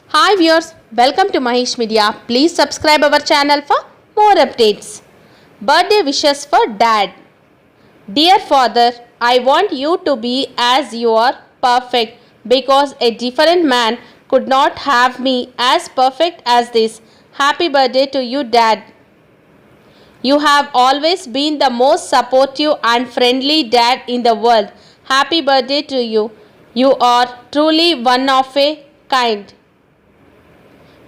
Hi viewers, welcome to Mahesh Media. Please subscribe our channel for more updates. Birthday wishes for Dad. Dear Father, I want you to be as you are perfect because a different man could not have me as perfect as this. Happy birthday to you, Dad. You have always been the most supportive and friendly dad in the world. Happy birthday to you. You are truly one of a kind.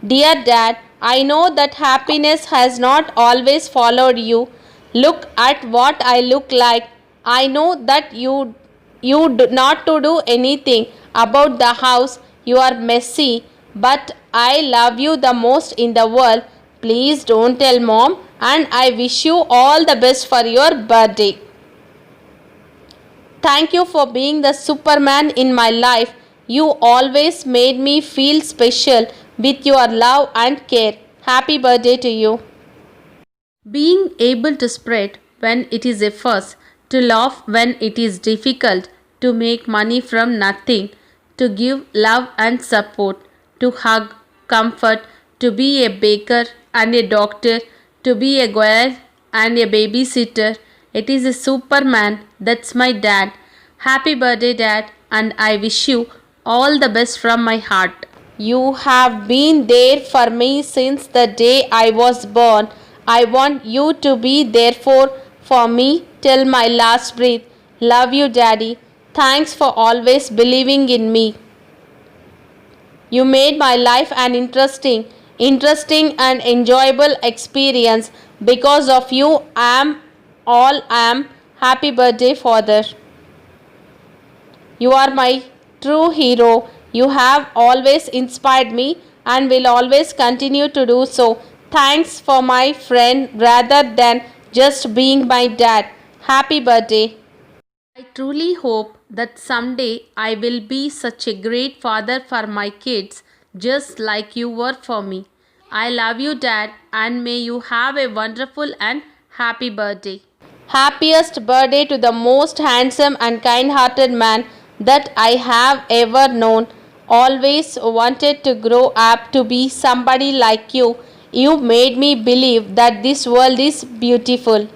Dear Dad, I know that happiness has not always followed you. Look at what I look like. I know that you do not to do anything about the house. You are messy, but I love you the most in the world. Please don't tell mom, and I wish you all the best for your birthday. Thank you for being the Superman in my life. You always made me feel special with your love and care. Happy birthday to you. Being able to spread when it is a fuss, to laugh when it is difficult, to make money from nothing, to give love and support, to hug, comfort, to be a baker and a doctor, to be a girl and a babysitter. It is a Superman. That's my dad. Happy birthday, Dad, and I wish you all the best from my heart. You have been there for me since the day I was born. I want you to be there for me till my last breath. Love you, Daddy. Thanks for always believing in me. You made my life an interesting and enjoyable experience. Because of you, I am all I am. Happy birthday, Father. You are my true hero. You have always inspired me and will always continue to do so. Thanks for my friend rather than just being my dad. Happy birthday. I truly hope that someday I will be such a great father for my kids, just like you were for me. I love you, Dad, and may you have a wonderful and happy birthday. Happiest birthday to the most handsome and kind hearted man that I have ever known. Always wanted to grow up to be somebody like you. You made me believe that this world is beautiful.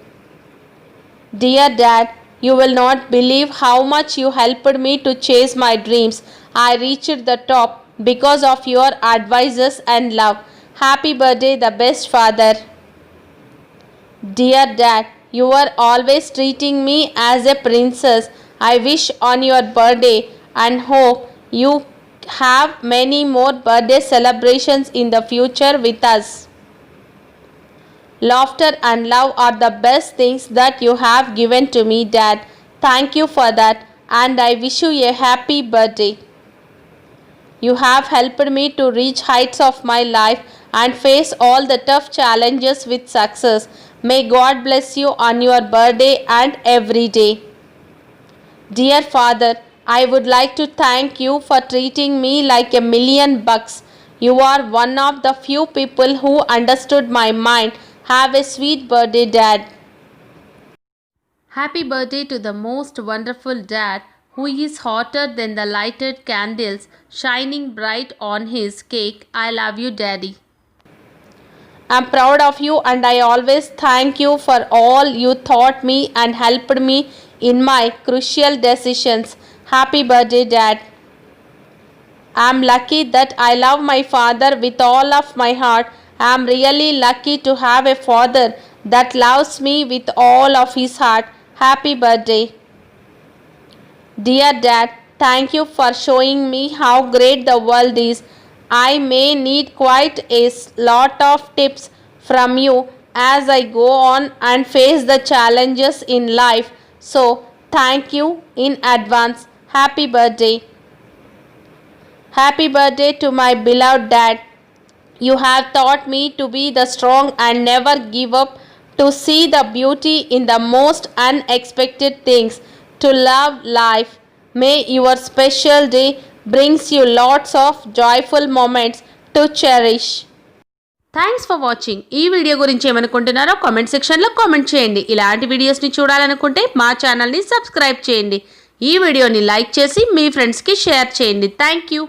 Dear Dad, you will not believe how much you helped me to chase my dreams. I reached the top because of your advices and love. Happy birthday, the best father. Dear Dad, you are always treating me as a princess. I wish on your birthday and hope you have many more birthday celebrations in the future with us. Laughter and love are the best things that you have given to me, Dad. Thank you for that, and I wish you a happy birthday. You have helped me to reach heights of my life and face all the tough challenges with success. May God bless you on your birthday and every day. Dear Father, I would like to thank you for treating me like $1,000,000. You are one of the few people who understood my mind. Have a sweet birthday, Dad. Happy birthday to the most wonderful dad who is hotter than the lighted candles shining bright on his cake. I love you, Daddy. I'm proud of you and I always thank you for all you taught me and helped me in my crucial decisions. Happy birthday, Dad. I'm lucky that I love my father with all of my heart. I'm really lucky to have a father that loves me with all of his heart. Happy birthday. Dear Dad, thank you for showing me how great the world is. I may need quite a lot of tips from you as I go on and face the challenges in life. So, thank you in advance. Happy birthday. Happy birthday to my beloved Dad. You have taught me to be the strong and never give up, to see the beauty in the most unexpected things, to love life. May your special day brings you lots of joyful moments to cherish. Thanks for watching. ఈ video గురించి ఏమనుకుంటున్నారో comment సెక్షన్లో comment చేయండి. ఇలాంటి వీడియోస్ని చూడాలనుకుంటే మా ఛానల్ని సబ్స్క్రైబ్ చేయండి. ఈ వీడియోని లైక్ చేసి మీ ఫ్రెండ్స్కి షేర్ చేయండి. Thank you.